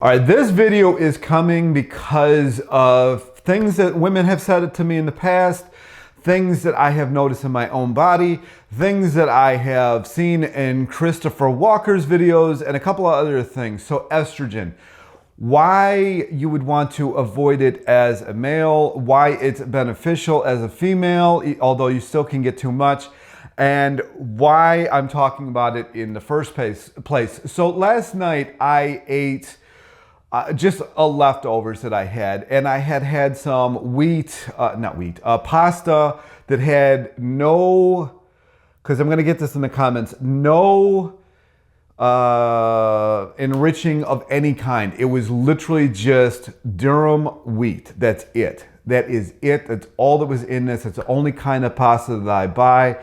All right, this video is coming because of things that women have said to me in the past, things that I have noticed in my own body, things that I have seen in Christopher Walker's videos, and a couple of other things. So estrogen, why you would want to avoid it as a male, why it's beneficial as a female, although you still can get too much, and why I'm talking about it in the first place. So last night I ate just leftovers that I had, and I had some pasta that had no, because I'm gonna get this in the comments, no enriching of any kind. It was literally just durum wheat. That's it. That is it. That's all that was in this. It's the only kind of pasta that I buy.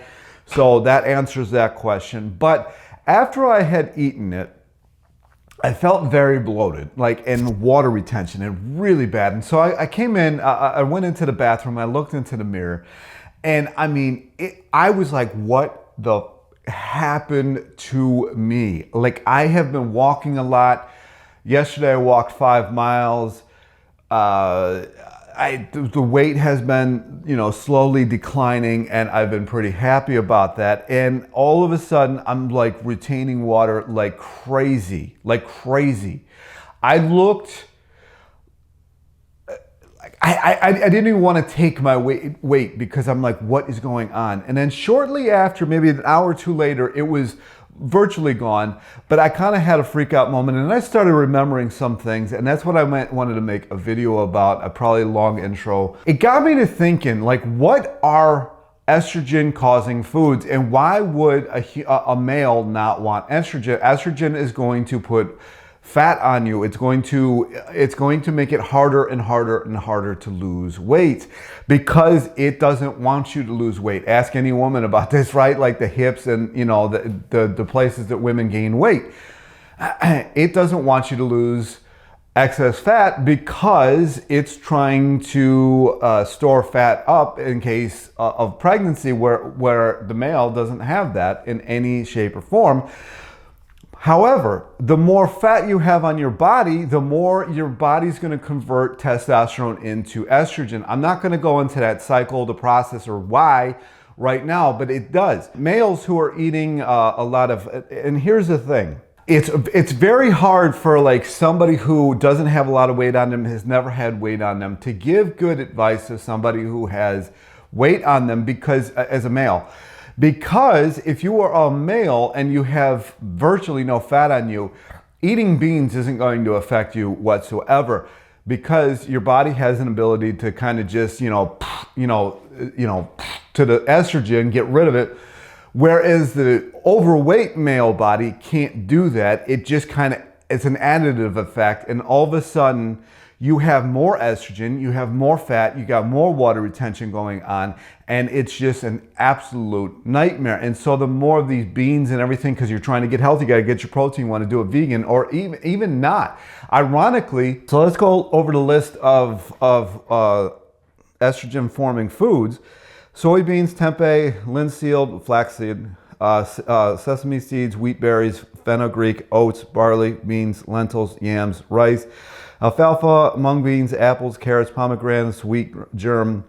So that answers that question. But after I had eaten it, I felt very bloated, and water retention, and really bad. And so I came in, I went into the bathroom, I looked into the mirror, and I mean, I was like, what the happened to me? Like, I have been walking a lot. Yesterday I walked 5 miles. The weight has been, slowly declining, and I've been pretty happy about that. And all of a sudden, I'm like retaining water like crazy, I looked, I didn't even want to take my weight because I'm like, what is going on? And then shortly after, maybe an hour or two later, it was virtually gone, but I kind of had a freak out moment, and I started remembering some things, and that's what I wanted to make a video about, a probably long intro. It got me to thinking, like, what are estrogen causing foods, and why would a male not want estrogen? Estrogen is going to put fat on you. It's going to make it harder and harder and harder to lose weight because it doesn't want you to lose weight. Ask any woman about this, right? Like the hips and the places that women gain weight. It doesn't want you to lose excess fat because it's trying to store fat up in case of pregnancy, where the male doesn't have that in any shape or form. However, the more fat you have on your body, the more your body's going to convert testosterone into estrogen. I'm not going to go into that cycle, the process, or why right now, but it does. Males who are eating a lot of, and here's the thing, it's very hard for like somebody who doesn't have a lot of weight on them, has never had weight on them, to give good advice to somebody who has weight on them, because as a male. Because if you are a male and you have virtually no fat on you, eating beans isn't going to affect you whatsoever, because your body has an ability to kind of just, to the estrogen, get rid of it. Whereas the overweight male body can't do that. It just it's an additive effect. And all of a sudden, you have more estrogen, you have more fat, you got more water retention going on, and it's just an absolute nightmare. And so the more of these beans and everything, because you're trying to get healthy, you got to get your protein, you want to do it vegan, or even not. Ironically, so let's go over the list of estrogen forming foods. Soybeans, tempeh, linseed, flaxseed, sesame seeds, wheat berries, fenugreek, oats, barley, beans, lentils, yams, rice, alfalfa, mung beans, apples, carrots, pomegranates, wheat germ,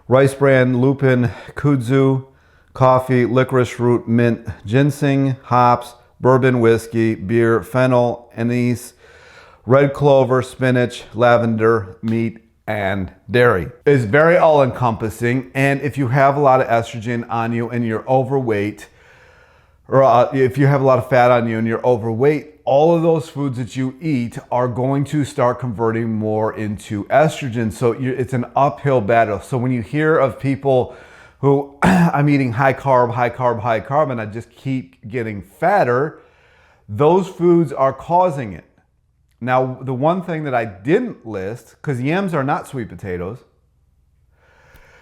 rice bran, lupin, kudzu, coffee, licorice root, mint, ginseng, hops, bourbon whiskey, beer, fennel, anise, red clover, spinach, lavender, meat, and dairy. It's very all-encompassing, and if you have a lot of estrogen on you and you're overweight, or if you have a lot of fat on you and you're overweight, all of those foods that you eat are going to start converting more into estrogen. So it's an uphill battle. So when you hear of people who, I'm eating high carb, and I just keep getting fatter, those foods are causing it. Now, the one thing that I didn't list, because yams are not sweet potatoes.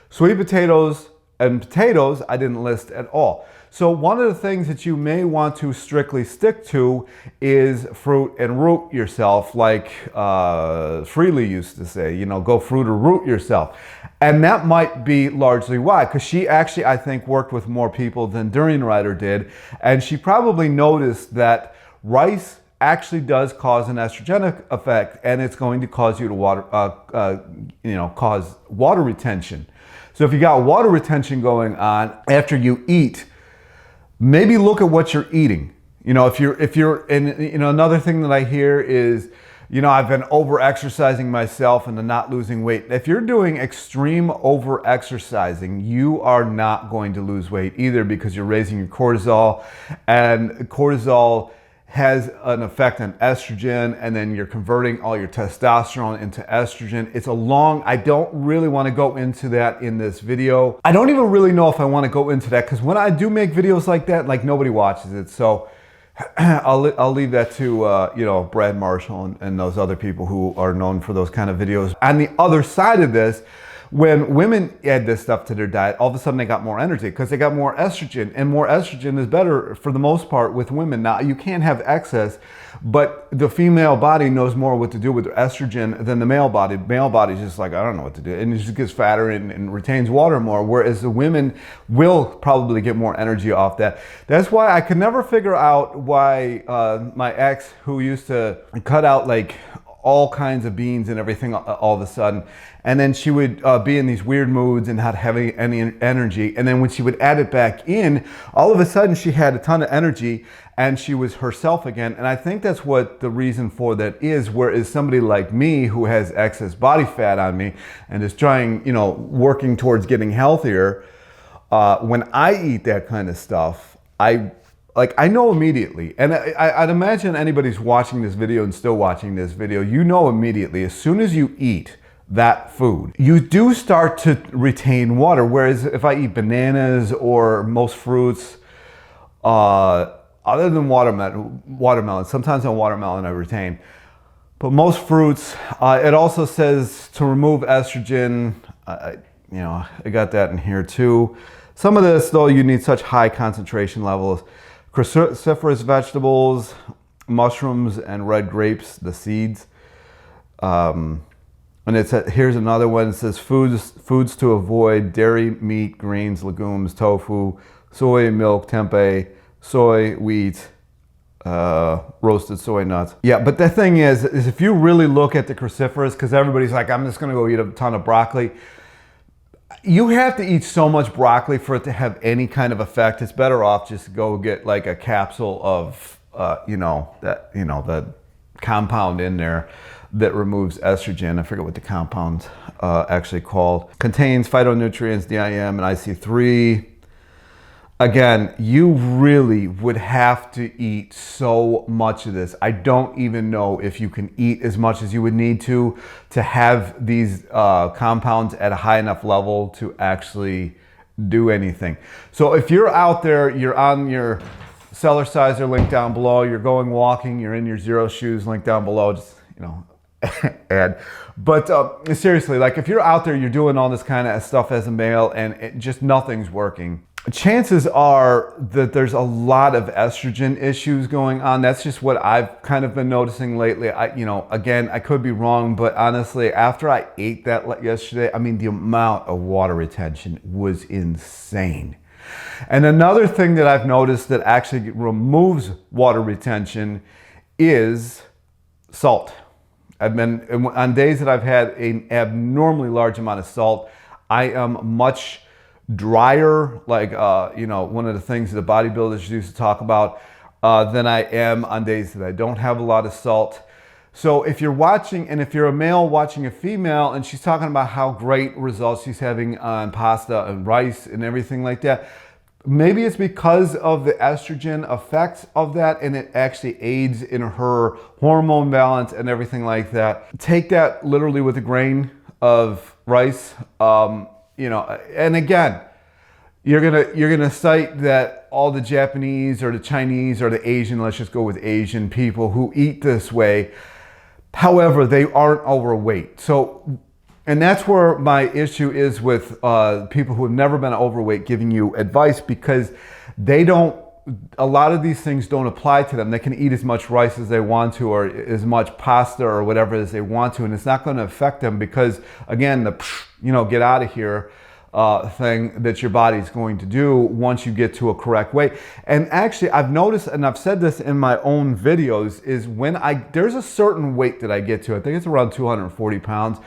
Sweet potatoes and potatoes I didn't list at all. So one of the things that you may want to strictly stick to is fruit and root yourself, like Freely used to say, go fruit or root yourself. And that might be largely why, because she actually, I think, worked with more people than Durian Rider did. And she probably noticed that rice actually does cause an estrogenic effect, and it's going to cause you to cause water retention. So if you got water retention going on after you eat, maybe look at what you're eating. If you're, and another thing that I hear is, I've been over exercising myself and not losing weight. If you're doing extreme over exercising, you are not going to lose weight either, because you're raising your cortisol, and cortisol has an effect on estrogen, and then you're converting all your testosterone into estrogen. I don't really want to go into that in this video. I don't even really know if I want to go into that, because when I do make videos like that, like, nobody watches it. So I'll leave that to Brad Marshall and those other people who are known for those kind of videos. On the other side of this, when women add this stuff to their diet, all of a sudden they got more energy because they got more estrogen, and more estrogen is better for the most part with women. Now, you can't have excess, but the female body knows more what to do with estrogen than the male body. The male body is just like, I don't know what to do, and it just gets fatter and retains water more, whereas the women will probably get more energy off that. That's why I could never figure out why my ex, who used to cut out like all kinds of beans and everything all of a sudden, and then she would be in these weird moods and not having any energy, and then when she would add it back in, all of a sudden she had a ton of energy and she was herself again. And I think that's what the reason for that is, whereas somebody like me who has excess body fat on me and is trying, working towards getting healthier, when I eat that kind of stuff, I know immediately, and I'd imagine anybody's watching this video and still watching this video, immediately, as soon as you eat that food, you do start to retain water. Whereas if I eat bananas or most fruits, other than watermelon, sometimes on watermelon I retain, but most fruits, it also says to remove estrogen. I got that in here too. Some of this, though, you need such high concentration levels. Cruciferous vegetables, mushrooms, and red grapes, the seeds. And here's another one. It says foods to avoid: dairy, meat, grains, legumes, tofu, soy, milk, tempeh, soy, wheat, roasted soy nuts. Yeah, but the thing is if you really look at the cruciferous, because everybody's like, I'm just going to go eat a ton of broccoli. You have to eat so much broccoli for it to have any kind of effect. It's better off just to go get like a capsule of, the compound in there that removes estrogen. I forget what the compound's actually called. Contains phytonutrients, DIM and IC3. Again, you really would have to eat so much of this. I don't even know if you can eat as much as you would need to have these compounds at a high enough level to actually do anything. So if you're out there, you're on your Cellerciser, link down below, you're going walking, you're in your Xero Shoes, link down below, just, ad. But seriously, like, if you're out there, you're doing all this kind of stuff as a male and just nothing's working, chances are that there's a lot of estrogen issues going on. That's just what I've kind of been noticing lately. Again, I could be wrong, but honestly, after I ate that yesterday, the amount of water retention was insane. And another thing that I've noticed that actually removes water retention is salt. On days that I've had an abnormally large amount of salt, I am much drier, like one of the things that the bodybuilders used to talk about, than I am on days that I don't have a lot of salt. So if you're watching, and if you're a male watching a female and she's talking about how great results she's having on pasta and rice and everything like that, maybe it's because of the estrogen effects of that, and it actually aids in her hormone balance and everything like that. Take that literally with a grain of rice. And again, you're gonna cite that all the Japanese or the Chinese or the Asian, let's just go with Asian people who eat this way, however, they aren't overweight. So, and that's where my issue is with people who have never been overweight giving you advice, because a lot of these things don't apply to them. They can eat as much rice as they want to, or as much pasta or whatever as they want to, and it's not going to affect them because, again, get out of here thing that your body's going to do once you get to a correct weight. And actually, I've noticed, and I've said this in my own videos, is when there's a certain weight that I get to, I think it's around 240 pounds,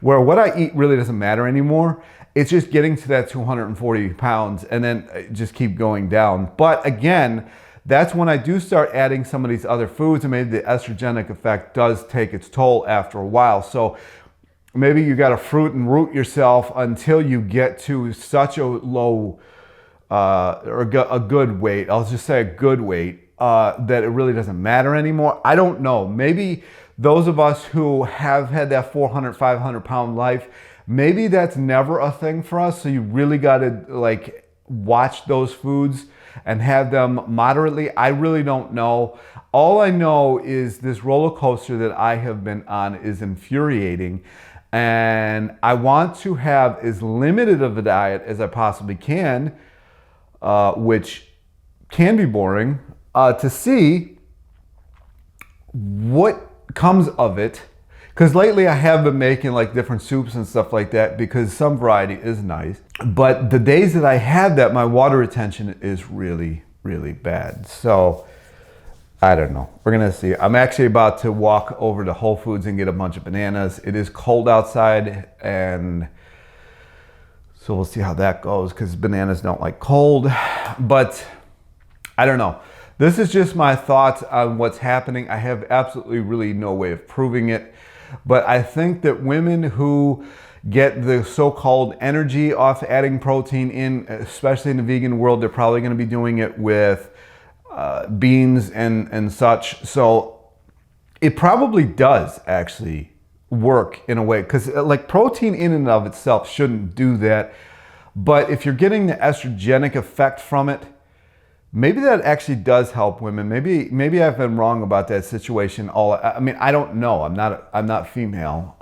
where what I eat really doesn't matter anymore. It's just getting to that 240 pounds and then just keep going down. But again, that's when I do start adding some of these other foods, and maybe the estrogenic effect does take its toll after a while. So maybe you got to fruit and root yourself until you get to such a low or a good weight. I'll just say a good weight that it really doesn't matter anymore. I don't know. Maybe those of us who have had that 400, 500 pound life, maybe that's never a thing for us. So you really got to like watch those foods and have them moderately. I really don't know. All I know is this roller coaster that I have been on is infuriating. And I want to have as limited of a diet as I possibly can, which can be boring, to see what comes of it. Because lately I have been making like different soups and stuff like that because some variety is nice. But the days that I have that, my water retention is really, really bad. So I don't know. We're gonna see. I'm actually about to walk over to Whole Foods and get a bunch of bananas. It is cold outside, and so we'll see how that goes because bananas don't like cold. But I don't know. This is just my thoughts on what's happening. I have absolutely really no way of proving it. But I think that women who get the so-called energy off adding protein in, especially in the vegan world, they're probably gonna be doing it with beans and such. So it probably does actually work in a way, because like protein in and of itself shouldn't do that. But if you're getting the estrogenic effect from it, maybe that actually does help women. Maybe I've been wrong about that situation. I mean, I don't know. I'm not female.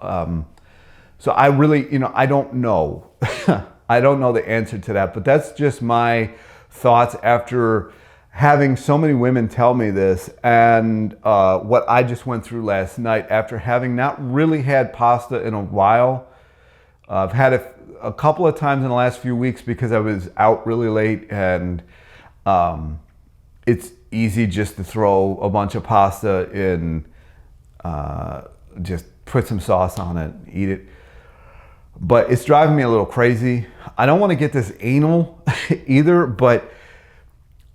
So I really, I don't know. I don't know the answer to that, but that's just my thoughts after having so many women tell me this, and what I just went through last night after having not really had pasta in a while. I've had it a couple of times in the last few weeks because I was out really late, and it's easy just to throw a bunch of pasta in, just put some sauce on it, eat it. But it's driving me a little crazy. I don't want to get this anal either, but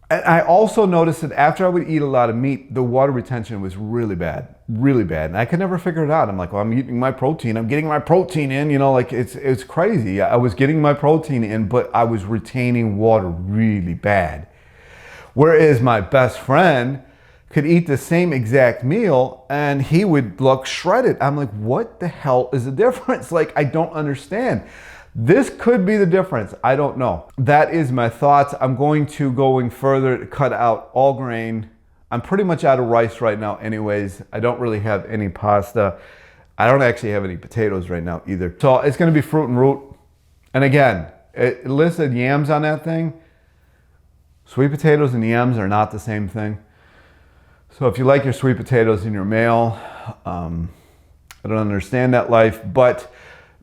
I also noticed that after I would eat a lot of meat, the water retention was really bad, really bad. And I could never figure it out. I'm like, well, I'm eating my protein. I'm getting my protein in, like it's crazy. I was getting my protein in, but I was retaining water really bad. Whereas my best friend could eat the same exact meal and he would look shredded. I'm like, what the hell is the difference? Like, I don't understand. This could be the difference. I don't know. That is my thoughts. I'm going further to cut out all grain. I'm pretty much out of rice right now anyways. I don't really have any pasta. I don't actually have any potatoes right now either. So it's gonna be fruit and root. And again, it listed yams on that thing. Sweet potatoes and yams are not the same thing. So if you like your sweet potatoes and you're male, I don't understand that life, but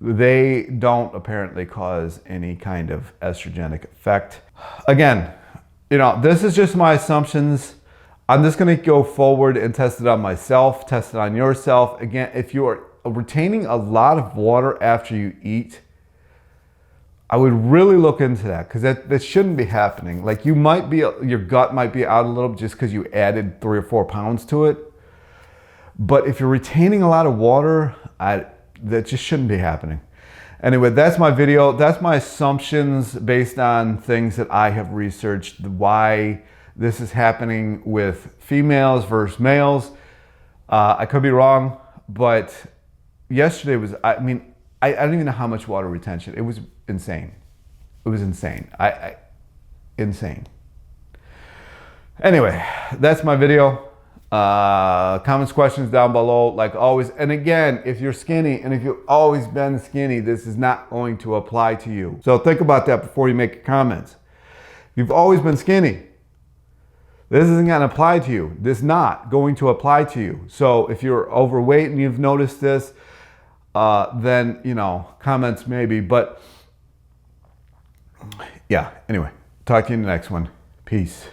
they don't apparently cause any kind of estrogenic effect. Again, this is just my assumptions. I'm just gonna go forward and test it on myself, test it on yourself. Again, if you are retaining a lot of water after you eat, I would really look into that, because that shouldn't be happening. Like, your gut might be out a little just because you added 3 or 4 pounds to it. But if you're retaining a lot of water, that just shouldn't be happening. Anyway, that's my video. That's my assumptions based on things that I have researched, why this is happening with females versus males. I could be wrong, but yesterday was, I don't even know how much water retention. It was insane. It was insane. Insane. Anyway, that's my video. Comments, questions down below, like always. And again, if you're skinny and if you've always been skinny, this is not going to apply to you. So think about that before you make your comments. You've always been skinny. This isn't going to apply to you. This is not going to apply to you. So if you're overweight and you've noticed this, then, comments maybe. But Yeah, anyway, talk to you in the next one. Peace.